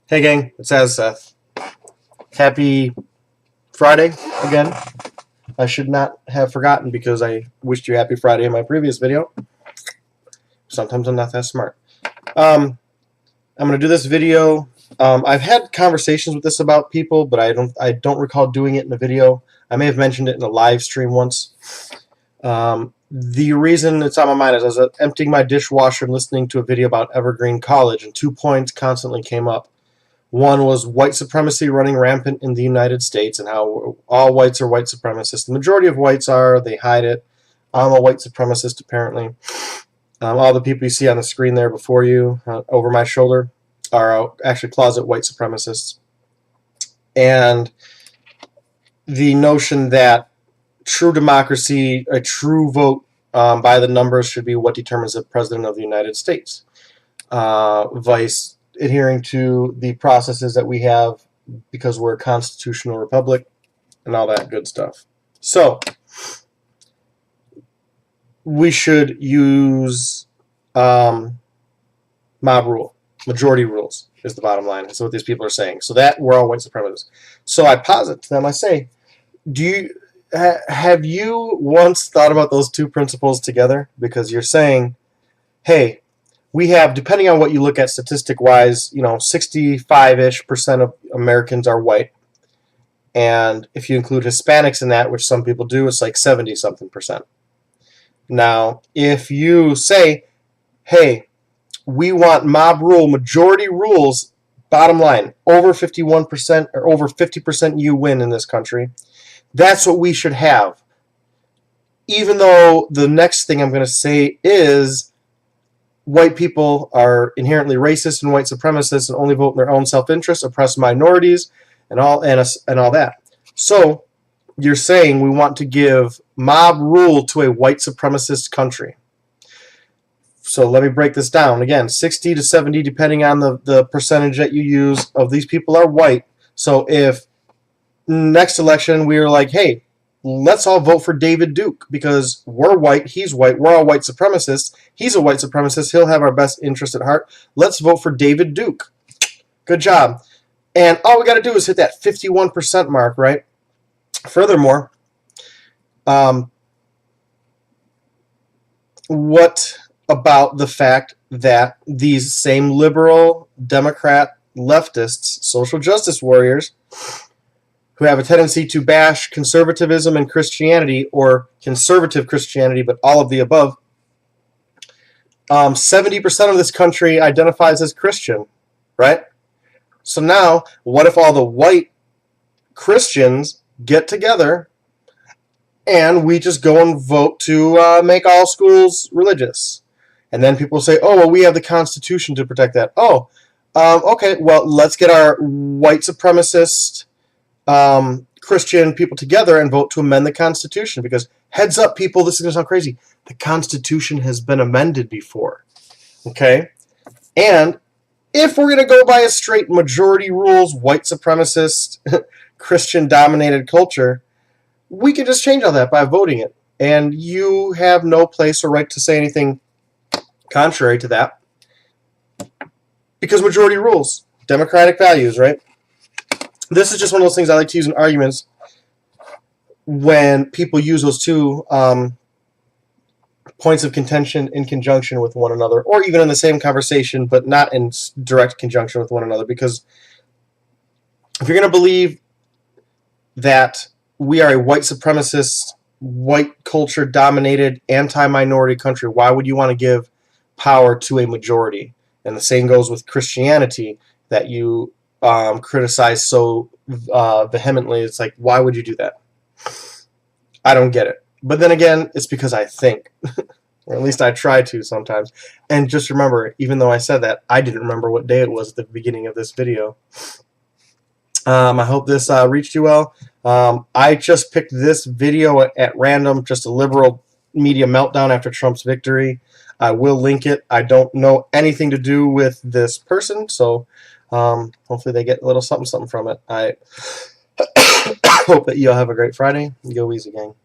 Hey gang, it's Seth. Happy Friday again. I should not have forgotten because I wished you happy Friday in my previous video. Sometimes I'm not that smart. I'm gonna do this video. I've had conversations with this about people, but I don't recall doing it in a video. I may have mentioned it in a live stream once. The reason it's on my mind is I was emptying my dishwasher and listening to a video about Evergreen College, and 2 points constantly came up. One was white supremacy running rampant in the United States and how all whites are white supremacists. The majority of whites are. They hide it. I'm a white supremacist, apparently. All the people you see on the screen there before you, over my shoulder, are actually closet white supremacists. And the notion that true democracy, a true vote by the numbers, should be what determines the president of the United States. Vice adhering to the processes that we have because we're a constitutional republic and all that good stuff. So we should use mob rule. Majority rules is the bottom line. That's what these people are saying. So that we're all white supremacists. So I posit to them, I say, have you once thought about those two principles together? Because you're saying, hey, we have, depending on what you look at statistic-wise, 65-ish% of Americans are white. And if you include Hispanics in that, which some people do, it's like 70-something%. Now, if you say, hey, we want mob rule, majority rules, bottom line, over 51% or over 50% you win in this country, that's what we should have. Even though the next thing I'm going to say is white people are inherently racist and white supremacists and only vote in their own self-interest, oppress minorities, and all that. So you're saying we want to give mob rule to a white supremacist country. So let me break this down. Again, 60 to 70, depending on the percentage that you use, of these people are white. So if next election we were like, hey, let's all vote for David Duke because we're white, he's white, we're all white supremacists, he's a white supremacist, he'll have our best interest at heart. Let's vote for David Duke. Good job. And all we got to do is hit that 51% mark, right? Furthermore, what about the fact that these same liberal, Democrat, leftists, social justice warriors, who have a tendency to bash conservatism and Christianity, or conservative Christianity, but all of the above, 70% of this country identifies as Christian, right? So now, what if all the white Christians get together and we just go and vote to make all schools religious? And then people say, oh, well, we have the Constitution to protect that. Oh, okay, well, let's get our white supremacist Christian people together and vote to amend the Constitution, because heads up, people, this is going to sound crazy, the Constitution has been amended before, okay? And if we're going to go by a straight majority rules, white supremacist, Christian-dominated culture, we can just change all that by voting it, and you have no place or right to say anything contrary to that, because majority rules, democratic values, right? This is just one of those things I like to use in arguments when people use those two points of contention in conjunction with one another, or even in the same conversation, but not in direct conjunction with one another. Because if you're going to believe that we are a white supremacist, white culture-dominated, anti-minority country, why would you want to give power to a majority? And the same goes with Christianity that you criticize so vehemently. It's like, why would you do that? I don't get it. But then again, it's because I think, or at least I try to sometimes. And just remember, even though I said that, I didn't remember what day it was at the beginning of this video. I hope this reached you well. I just picked this video at random, just a liberal media meltdown after Trump's victory. I will link it. I don't know anything to do with this person, so hopefully they get a little something from it. I hope that you'll have a great Friday. Go easy, gang.